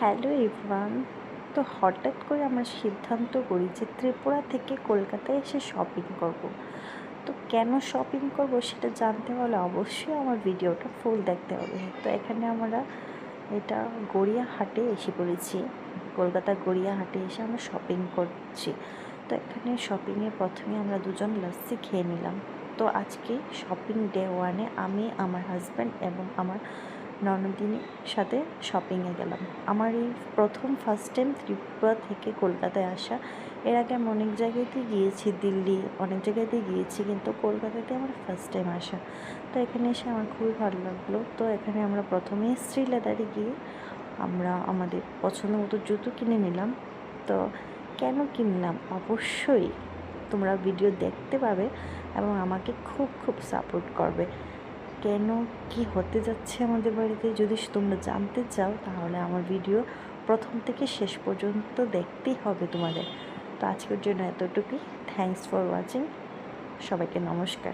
Hello everyone. তো হঠাৎ করে আমরা সিদ্ধান্ত করি যে ত্রিপুরা থেকে কলকাতায় এসে শপিং করব। তো কেন শপিং করব সেটা জানতে হলে অবশ্যই আমার ভিডিওটা ফুল দেখতে হবে। তো এখানে আমরা এটা গড়িয়াহাটে এসে পড়েছি। কলকাতা গড়িয়াহাটে এসে আমরা শপিং করছি। তো এখানে শপিংয়ে প্রথমে আমরা দুজন লাস্সি খেয়ে নিলাম। তো আজকে শপিং ডে ওয়ানে আমি, আমার হাজব্যান্ড এবং আমার ননদিনীর সাথে শপিংয়ে গেলাম। আমার এই ফার্স্ট টাইম ত্রিপুরা থেকে কলকাতায় আসা। এর আগে আমি অনেক জায়গাতেই গিয়েছি, দিল্লি অনেক জায়গাতেই গিয়েছি, কিন্তু কলকাতাতে আমার ফার্স্ট টাইম আসা। তো এখানে এসে আমার খুবই ভালো লাগলো। তো এখানে আমরা প্রথমে শ্রী লেদারে গিয়ে আমরা আমাদের পছন্দ মতো জুতো কিনে নিলাম। তো কেন কিনলাম অবশ্যই তোমরা ভিডিও দেখতে পাবে এবং আমাকে খুব খুব সাপোর্ট করবে। কেন কি হতে যাচ্ছে আমাদের বাড়িতে যদি তোমরা জানতে চাও, তাহলে আমার ভিডিও প্রথম থেকে শেষ পর্যন্ত দেখতেই হবে তোমাদের। তো আজকের জন্য এতটুকুই। Thanks for watching. সবাইকে নমস্কার।